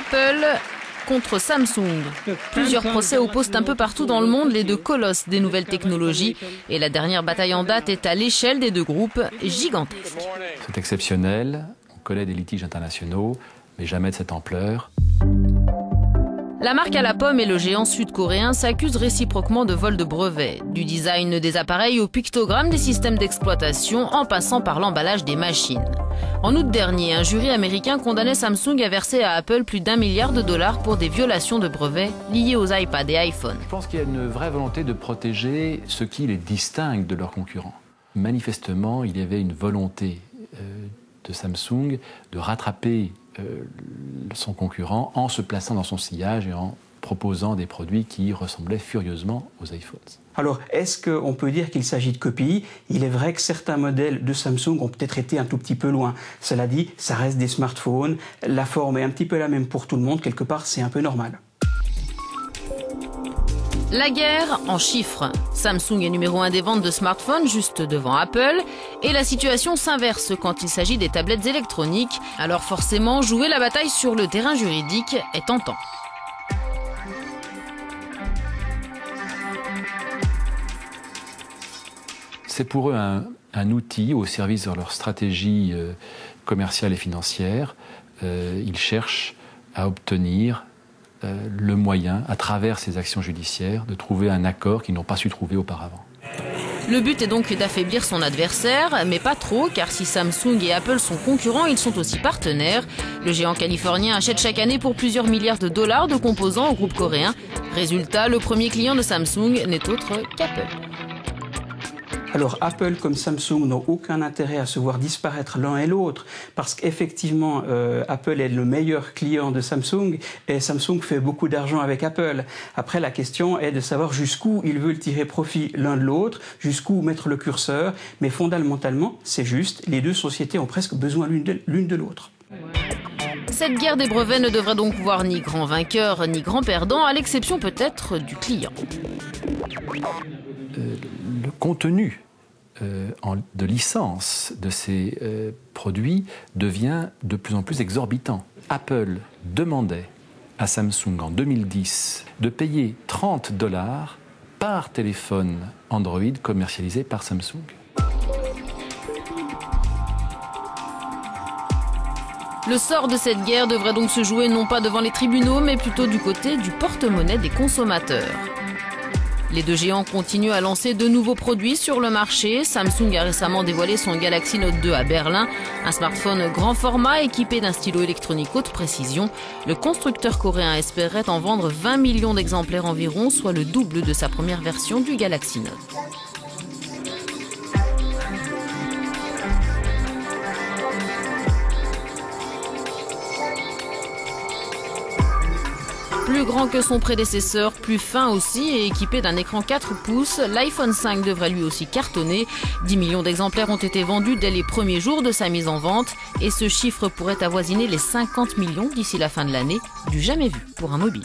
Apple contre Samsung. Plusieurs procès opposent un peu partout dans le monde les deux colosses des nouvelles technologies. Et la dernière bataille en date est à l'échelle des deux groupes gigantesques. C'est exceptionnel. On connaît des litiges internationaux, mais jamais de cette ampleur. La marque à la pomme et le géant sud-coréen s'accusent réciproquement de vol de brevets. Du design des appareils au pictogramme des systèmes d'exploitation en passant par l'emballage des machines. En août dernier, un jury américain condamnait Samsung à verser à Apple plus d'1 milliard de dollars pour des violations de brevets liées aux iPads et iPhones. Je pense qu'il y a une vraie volonté de protéger ce qui les distingue de leurs concurrents. Manifestement, il y avait une volonté de Samsung de rattraper son concurrent en se plaçant dans son sillage et en proposant des produits qui ressemblaient furieusement aux iPhones. Alors, est-ce qu'on peut dire qu'il s'agit de copies? Il est vrai que certains modèles de Samsung ont peut-être été un tout petit peu loin. Cela dit, ça reste des smartphones, la forme est un petit peu la même pour tout le monde, quelque part c'est un peu normal. La guerre en chiffres. Samsung est numéro 1 des ventes de smartphones, juste devant Apple. Et la situation s'inverse quand il s'agit des tablettes électroniques. Alors forcément, jouer la bataille sur le terrain juridique est tentant. C'est pour eux un outil au service de leur stratégie commerciale et financière. Ils cherchent à obtenir le moyen, à travers ces actions judiciaires, de trouver un accord qu'ils n'ont pas su trouver auparavant. Le but est donc d'affaiblir son adversaire, mais pas trop, car si Samsung et Apple sont concurrents, ils sont aussi partenaires. Le géant californien achète chaque année pour plusieurs milliards de dollars de composants au groupe coréen. Résultat, le premier client de Samsung n'est autre qu'Apple. Alors Apple comme Samsung n'ont aucun intérêt à se voir disparaître l'un et l'autre parce qu'effectivement Apple est le meilleur client de Samsung et Samsung fait beaucoup d'argent avec Apple. Après la question est de savoir jusqu'où ils veulent tirer profit l'un de l'autre, jusqu'où mettre le curseur, mais fondamentalement c'est juste, les deux sociétés ont presque besoin l'une de l'autre. Cette guerre des brevets ne devrait donc voir ni grand vainqueur ni grand perdant, à l'exception peut-être du client. Le contenu de licence de ces produits devient de plus en plus exorbitant. Apple demandait à Samsung en 2010 de payer 30 $ par téléphone Android commercialisé par Samsung. Le sort de cette guerre devrait donc se jouer non pas devant les tribunaux, mais plutôt du côté du porte-monnaie des consommateurs. Les deux géants continuent à lancer de nouveaux produits sur le marché. Samsung a récemment dévoilé son Galaxy Note 2 à Berlin, un smartphone grand format équipé d'un stylo électronique haute précision. Le constructeur coréen espérait en vendre 20 millions d'exemplaires environ, soit le double de sa première version du Galaxy Note. Plus grand que son prédécesseur, plus fin aussi et équipé d'un écran 4 pouces, l'iPhone 5 devrait lui aussi cartonner. 10 millions d'exemplaires ont été vendus dès les premiers jours de sa mise en vente et ce chiffre pourrait avoisiner les 50 millions d'ici la fin de l'année, du jamais vu pour un mobile.